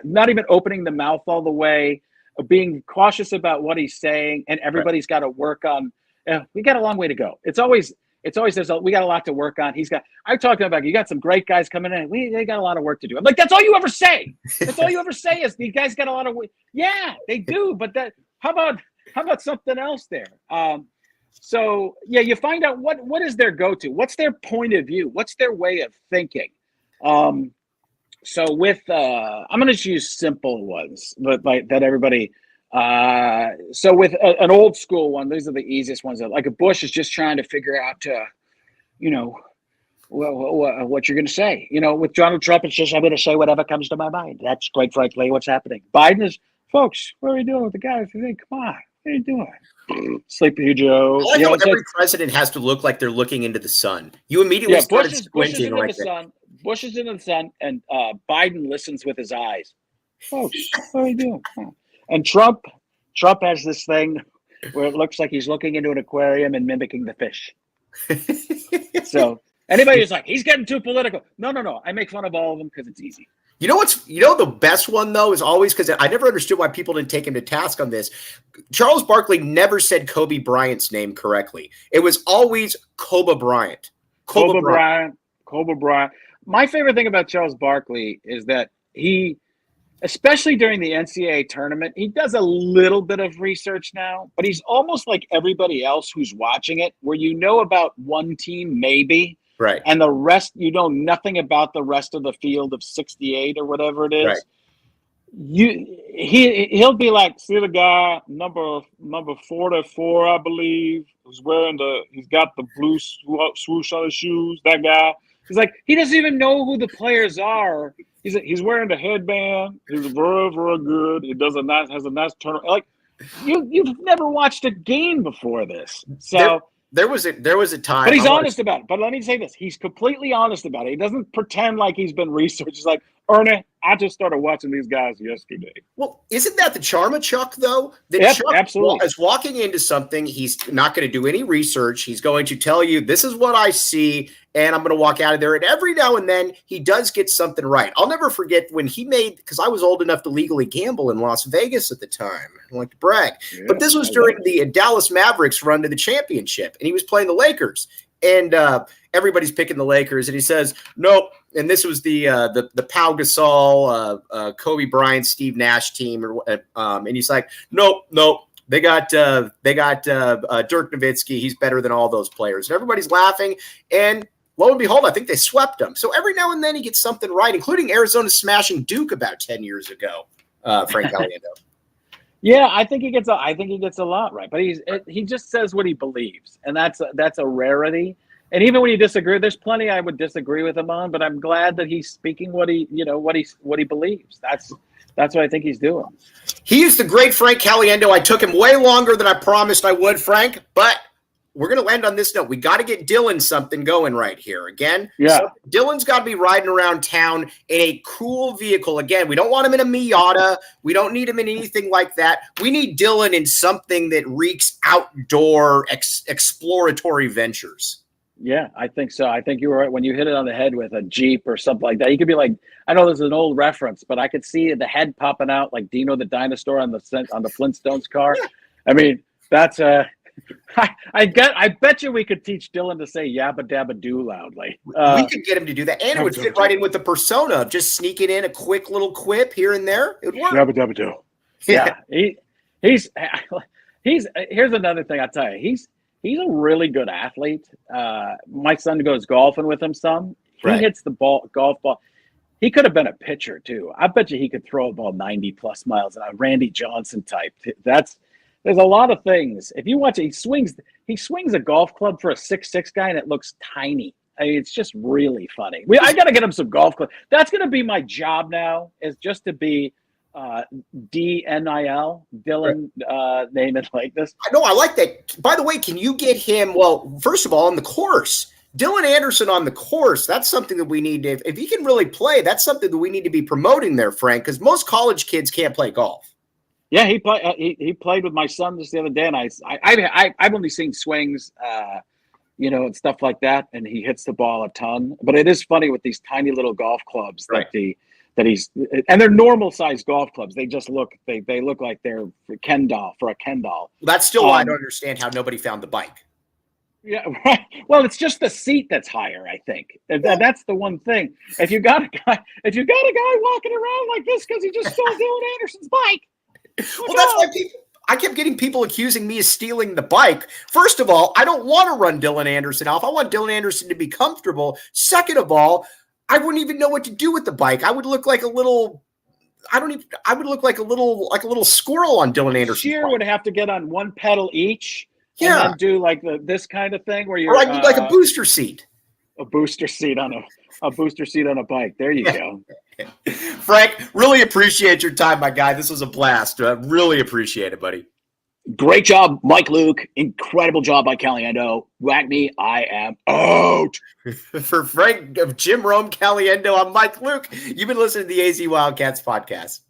not even opening the mouth all the way, being cautious about what he's saying, and everybody's got to work on. We got a long way we got a lot to work on. I'm talking about, you got some great guys coming in. They got a lot of work to do. I'm like, that's all you ever say. That's all you ever say is these guys got a lot of work. Yeah, they do. But how about something else there? So yeah, you find out what is their go-to, what's their point of view, what's their way of thinking. So with I'm going to use simple ones, but like that everybody. So with an old school one, these are the easiest ones. Like a Bush is just trying to figure out, what you're going to say. With Donald Trump, it's just I'm going to say whatever comes to my mind. That's quite frankly what's happening. Biden is, folks, what are we doing with the guys? Come on, what are you doing? Sleepy Joe. I like how every president has to look like they're looking into the sun. You immediately started squinting like that. Bush is into the sun, and Biden listens with his eyes. Folks, what are we doing? And Trump has this thing where it looks like he's looking into an aquarium and mimicking the fish. So anybody who's like, he's getting too political. No. I make fun of all of them because it's easy. The best one though is always, because I never understood why people didn't take him to task on this. Charles Barkley never said Kobe Bryant's name correctly. It was always Kobe Bryant. Kobe Bryant. My favorite thing about Charles Barkley is that he, especially during the NCAA tournament, he does a little bit of research now, but he's almost like everybody else who's watching it, where about one team maybe, right, and the rest you know nothing about the rest of the field of 68 or whatever it is. Right. He'll be like, see the guy number 44, I believe, who's he's got the blue swoosh on his shoes. That guy. He's like, he doesn't even know who the players are. He's wearing the headband. He's very, very good. He has a nice turn. Like, you've never watched a game before this. So there was a time. But he's honest about it. But let me say this: he's completely honest about it. He doesn't pretend like he's been researched. He's like, Ernie, I just started watching these guys yesterday. Well, isn't that the charm of Chuck, though? Chuck absolutely is walking into something. He's not going to do any research. He's going to tell you, this is what I see, and I'm going to walk out of there. And every now and then, he does get something right. I'll never forget when he because I was old enough to legally gamble in Las Vegas at the time. I like to brag. Yeah, but this was during the Dallas Mavericks run to the championship, and he was playing the Lakers. And everybody's picking the Lakers, and he says, nope. And this was the Pau Gasol, Kobe Bryant, Steve Nash team, and he's like, nope. They got Dirk Nowitzki. He's better than all those players. And everybody's laughing. And lo and behold, I think they swept him. So every now and then he gets something right, including Arizona smashing Duke about 10 years ago. Frank Caliendo. Yeah, I think he gets a lot right, but he just says what he believes, and that's a rarity. And even when you disagree, there's plenty I would disagree with him on, but I'm glad that he's speaking what he believes. That's what I think he's doing. He is the great Frank Caliendo. I took him way longer than I promised I would, Frank, but we're going to end on this note. We got to get Dylan something going right here. Again, yeah. So Dylan's got to be riding around town in a cool vehicle. Again, we don't want him in a Miata. We don't need him in anything like that. We need Dylan in something that reeks outdoor exploratory ventures. Yeah, I think so. I think you were right when you hit it on the head with a Jeep or something like that. You could be like, I know this is an old reference, but I could see the head popping out like Dino the dinosaur on the Flintstones car. Yeah. I mean, that's I bet you we could teach Dylan to say yabba dabba doo loudly. We could get him to do that, and it would fit right in with the persona of just sneaking in a quick little quip here and there. It would work. Yabba dabba doo. Yeah, he's here's another thing I'll tell you. He's a really good athlete. My son goes golfing with him some. He hits the golf ball. He could have been a pitcher too. I bet you he could throw a ball 90 plus miles an hour. Randy Johnson type. There's a lot of things. If you watch it, he swings a golf club for a 6'6" guy, and it looks tiny. I mean, it's just really funny. I got to get him some golf clubs. That's going to be my job now, is just to be DNIL, Dylan, name it like this. I know, I like that. By the way, can you get him, well, first of all, on the course, Dylan Anderson on the course, that's something that we need to, if he can really play, that's something that we need to be promoting there, Frank, because most college kids can't play golf. Yeah, he played with my son just the other day, and I've only seen swings, and stuff like that, and he hits the ball a ton. But it is funny with these tiny little golf clubs and they're normal sized golf clubs. They just look like they're for a Ken doll. Well, that's still why I don't understand how nobody found the bike. Yeah, right. Well, it's just the seat that's higher, I think. That's the one thing. If you got a guy walking around like this because he just stole Dylan Anderson's bike. Well, that's why I kept getting people accusing me of stealing the bike. First of all, I don't want to run Dylan Anderson off. I want Dylan Anderson to be comfortable. Second of all, I wouldn't even know what to do with the bike. I would look like a little. I would look like a little squirrel on Dylan Anderson. Sheer would have to get on one pedal each. Yeah, and then do like this kind of thing where you're. Or I need like a booster seat. A booster seat on a bike. There you go. Frank, really appreciate your time, my guy. This was a blast. Really appreciate it, buddy. Great job, Mike Luke. Incredible job by Caliendo. Whack me, I am out. For Frank, Jim Rome, Caliendo, I'm Mike Luke. You've been listening to the AZ Wildcats podcast.